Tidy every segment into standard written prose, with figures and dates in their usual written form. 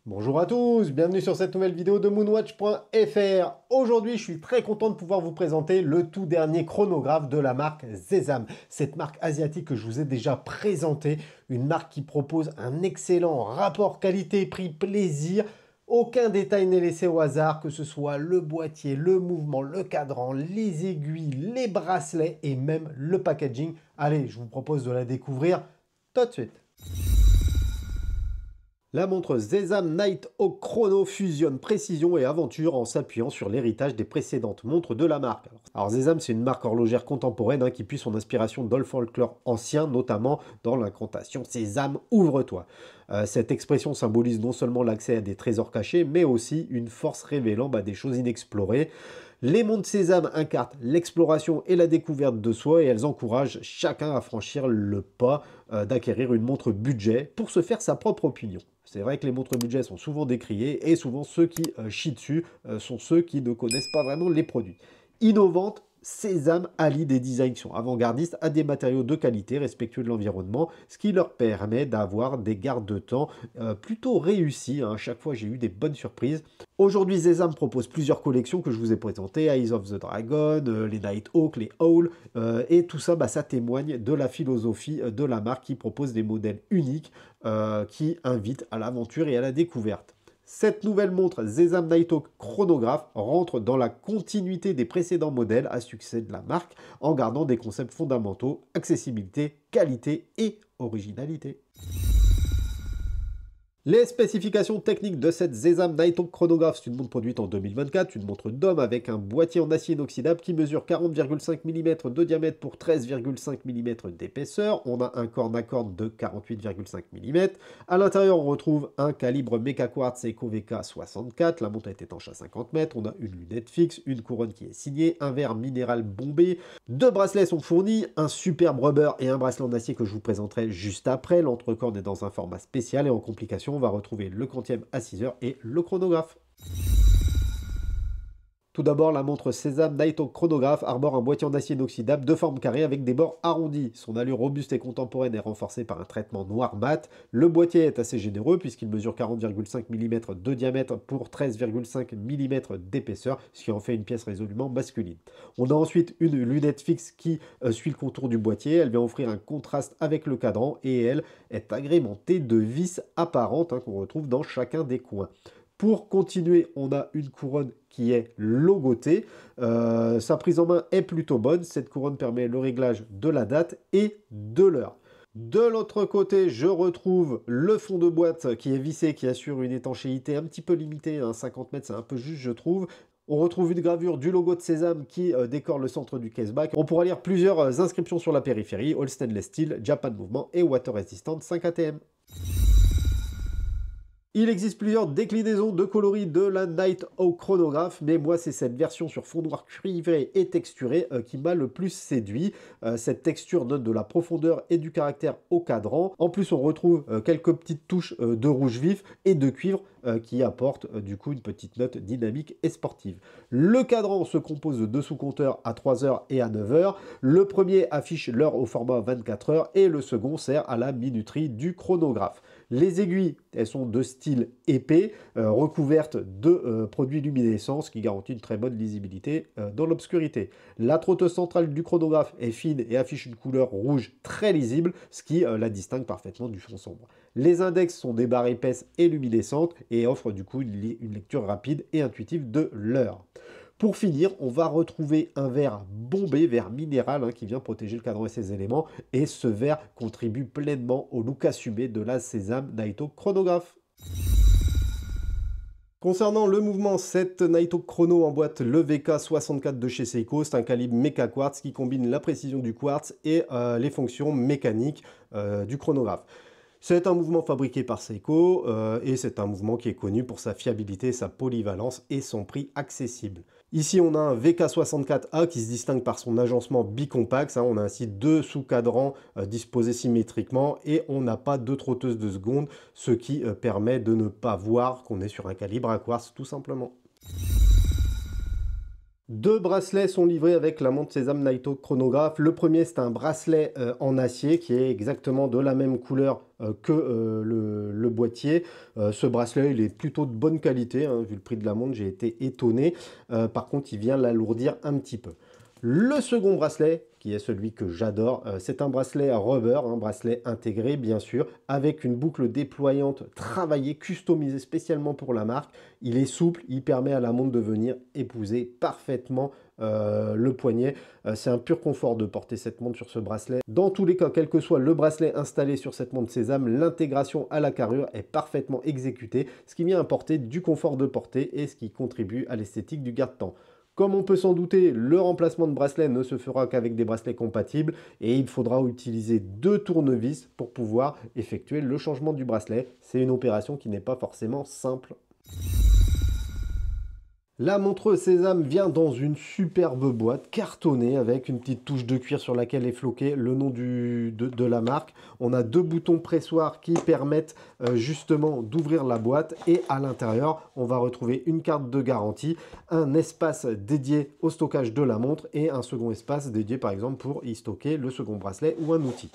Bonjour à tous, bienvenue sur cette nouvelle vidéo de moonwatch.fr. Aujourd'hui, je suis très content de pouvoir vous présenter le tout dernier chronographe de la marque Sesam. Cette marque asiatique que je vous ai déjà présentée, une marque qui propose un excellent rapport qualité-prix plaisir. Aucun détail n'est laissé au hasard, que ce soit le boîtier, le mouvement, le cadran, les aiguilles, les bracelets et même le packaging. Allez, je vous propose de la découvrir tout de suite. La montre Sesam Night Hawk Chrono fusionne précision et aventure en s'appuyant sur l'héritage des précédentes montres de la marque. Alors Sesam, c'est une marque horlogère contemporaine qui puise son inspiration dans le folklore ancien, notamment dans l'incantation Sésame, ouvre-toi. Cette expression symbolise non seulement l'accès à des trésors cachés, mais aussi une force révélant des choses inexplorées. Les montres Sésame incarnent l'exploration et la découverte de soi et elles encouragent chacun à franchir le pas d'acquérir une montre budget pour se faire sa propre opinion. C'est vrai que les montres budget sont souvent décriées et souvent ceux qui chient dessus sont ceux qui ne connaissent pas vraiment les produits. Innovante, Sésame allie des designs qui sont avant-gardistes à des matériaux de qualité respectueux de l'environnement, ce qui leur permet d'avoir des garde-temps plutôt réussis. À chaque fois, j'ai eu des bonnes surprises. Aujourd'hui, Sésame propose plusieurs collections que je vous ai présentées, Eyes of the Dragon, les Nighthawk, les Owl, et tout ça, ça témoigne de la philosophie de la marque qui propose des modèles uniques qui invitent à l'aventure et à la découverte. Cette nouvelle montre Sesam Nighthawk chronographe rentre dans la continuité des précédents modèles à succès de la marque en gardant des concepts fondamentaux, accessibilité, qualité et originalité. Les spécifications techniques de cette Sesam Nighthawk chronographe, c'est une montre produite en 2024, une montre d'homme avec un boîtier en acier inoxydable qui mesure 40,5 mm de diamètre pour 13,5 mm d'épaisseur. On a un corne à corne de 48,5 mm. À l'intérieur, on retrouve un calibre Mecha Quartz Eco VK64. La montre est étanche à 50 mètres. On a une lunette fixe, une couronne qui est signée, un verre minéral bombé. Deux bracelets sont fournis, un superbe rubber et un bracelet en acier que je vous présenterai juste après. L'entrecorne est dans un format spécial et en complication, on va retrouver le quantième à 6 heures et le chronographe. Tout d'abord, la montre Sesam Nighthawk chronographe arbore un boîtier en acier inoxydable de forme carrée avec des bords arrondis. Son allure robuste et contemporaine est renforcée par un traitement noir mat. Le boîtier est assez généreux puisqu'il mesure 40,5 mm de diamètre pour 13,5 mm d'épaisseur, ce qui en fait une pièce résolument masculine. On a ensuite une lunette fixe qui suit le contour du boîtier. Elle vient offrir un contraste avec le cadran et elle est agrémentée de vis apparentes qu'on retrouve dans chacun des coins. Pour continuer, on a une couronne qui est logotée. Sa prise en main est plutôt bonne. Cette couronne permet le réglage de la date et de l'heure. De l'autre côté, je retrouve le fond de boîte qui est vissé, qui assure une étanchéité un petit peu limitée. 50 mètres, c'est un peu juste, je trouve. On retrouve une gravure du logo de Sesam qui décore le centre du caseback. On pourra lire plusieurs inscriptions sur la périphérie. All Stainless Steel, Japan Movement et Water Resistant 5 ATM. Il existe plusieurs déclinaisons de coloris de la Nighthawk chronographe, mais moi c'est cette version sur fond noir cuivré et texturé qui m'a le plus séduit. Cette texture donne de la profondeur et du caractère au cadran. En plus on retrouve quelques petites touches de rouge vif et de cuivre qui apportent du coup une petite note dynamique et sportive. Le cadran se compose de deux sous-compteurs à 3 heures et à 9 heures. Le premier affiche l'heure au format 24 heures et le second sert à la minuterie du chronographe. Les aiguilles, elles sont de style épais, recouvertes de produits luminescents, qui garantit une très bonne lisibilité dans l'obscurité. La trotteuse centrale du chronographe est fine et affiche une couleur rouge très lisible, ce qui la distingue parfaitement du fond sombre. Les index sont des barres épaisses et luminescentes et offrent du coup une lecture rapide et intuitive de l'heure. Pour finir, on va retrouver un verre bombé, verre minéral, qui vient protéger le cadran et ses éléments. Et ce verre contribue pleinement au look assumé de la Sesam Nighthawk chronographe. Concernant le mouvement, cette Nighthawk chrono emboîte le VK64 de chez Seiko. C'est un calibre Mecha Quartz qui combine la précision du quartz et les fonctions mécaniques du chronographe. C'est un mouvement fabriqué par Seiko et c'est un mouvement qui est connu pour sa fiabilité, sa polyvalence et son prix accessible. Ici, on a un VK64A qui se distingue par son agencement bicompact. On a ainsi deux sous-cadrans disposés symétriquement et on n'a pas de trotteuse de seconde, ce qui permet de ne pas voir qu'on est sur un calibre à quartz tout simplement. Deux bracelets sont livrés avec la montre Sesam Nighthawk chronographe. Le premier, c'est un bracelet en acier qui est exactement de la même couleur que le boîtier. Ce bracelet, il est plutôt de bonne qualité, hein, vu le prix de la montre, j'ai été étonné. Par contre, il vient l'alourdir un petit peu. Le second bracelet, qui est celui que j'adore, c'est un bracelet à rubber, un bracelet intégré bien sûr, avec une boucle déployante travaillée, customisée spécialement pour la marque. Il est souple, il permet à la montre de venir épouser parfaitement le poignet. C'est un pur confort de porter cette montre sur ce bracelet. Dans tous les cas, quel que soit le bracelet installé sur cette montre Sésame, l'intégration à la carrure est parfaitement exécutée, ce qui vient apporter du confort de portée et ce qui contribue à l'esthétique du garde-temps. Comme on peut s'en douter, le remplacement de bracelet ne se fera qu'avec des bracelets compatibles et il faudra utiliser 2 tournevis pour pouvoir effectuer le changement du bracelet. C'est une opération qui n'est pas forcément simple. La montre Sésame vient dans une superbe boîte cartonnée avec une petite touche de cuir sur laquelle est floqué le nom de la marque. On a 2 boutons pressoirs qui permettent justement d'ouvrir la boîte et à l'intérieur, on va retrouver une carte de garantie, un espace dédié au stockage de la montre et un second espace dédié par exemple pour y stocker le second bracelet ou un outil.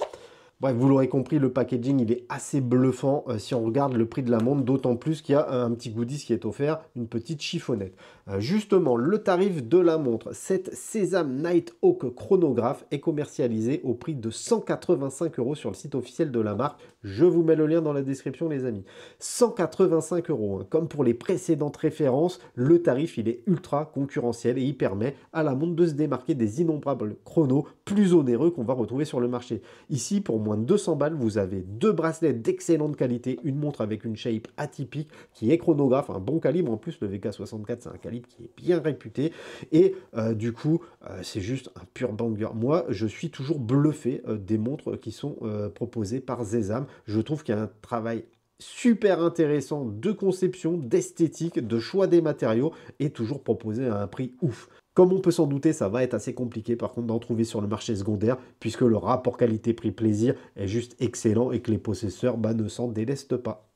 Bref, vous l'aurez compris, le packaging, il est assez bluffant si on regarde le prix de la montre, d'autant plus qu'il y a un petit goodies qui est offert, une petite chiffonnette. Justement, le tarif de la montre, cette Sésame Nighthawk chronographe est commercialisé au prix de 185 € sur le site officiel de la marque. Je vous mets le lien dans la description, les amis. 185 €, hein. Comme pour les précédentes références, le tarif, il est ultra concurrentiel et il permet à la montre de se démarquer des innombrables chronos plus onéreux qu'on va retrouver sur le marché. Ici, pour moins de 200 balles, vous avez 2 bracelets d'excellente qualité, une montre avec une shape atypique qui est chronographe, un bon calibre. En plus, le VK64, c'est un calibre qui est bien réputé. Et du coup, c'est juste un pur banger. Moi, je suis toujours bluffé des montres qui sont proposées par Sésame. Je trouve qu'il y a un travail super intéressant de conception, d'esthétique, de choix des matériaux et toujours proposé à un prix ouf. Comme on peut s'en douter, ça va être assez compliqué par contre d'en trouver sur le marché secondaire puisque le rapport qualité-prix-plaisir est juste excellent et que les possesseurs ne s'en délestent pas.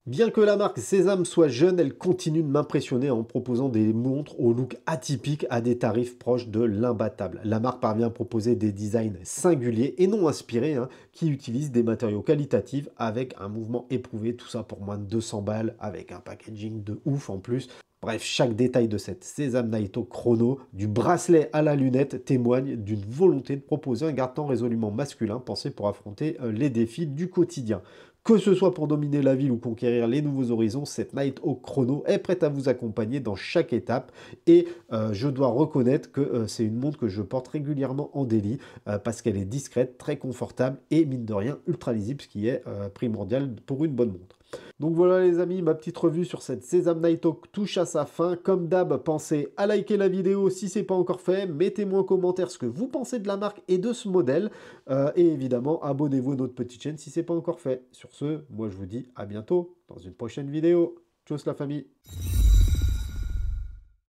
Bien que la marque Sésame soit jeune, elle continue de m'impressionner en proposant des montres au look atypique à des tarifs proches de l'imbattable. La marque parvient à proposer des designs singuliers et non inspirés, hein, qui utilisent des matériaux qualitatifs avec un mouvement éprouvé, tout ça pour moins de 200 balles, avec un packaging de ouf en plus. Bref, chaque détail de cette Sésame Nighthawk chrono, du bracelet à la lunette, témoigne d'une volonté de proposer un garde-temps résolument masculin pensé pour affronter les défis du quotidien. Que ce soit pour dominer la ville ou conquérir les nouveaux horizons, cette Nighthawk chrono est prête à vous accompagner dans chaque étape. Et je dois reconnaître que c'est une montre que je porte régulièrement en daily parce qu'elle est discrète, très confortable et mine de rien ultra lisible, ce qui est primordial pour une bonne montre. Donc voilà les amis, ma petite revue sur cette Sésame Nighthawk touche à sa fin. Comme d'hab, pensez à liker la vidéo si ce n'est pas encore fait. Mettez-moi en commentaire ce que vous pensez de la marque et de ce modèle. Et évidemment, abonnez-vous à notre petite chaîne si ce n'est pas encore fait. Sur ce, moi je vous dis à bientôt dans une prochaine vidéo. Tchuss la famille.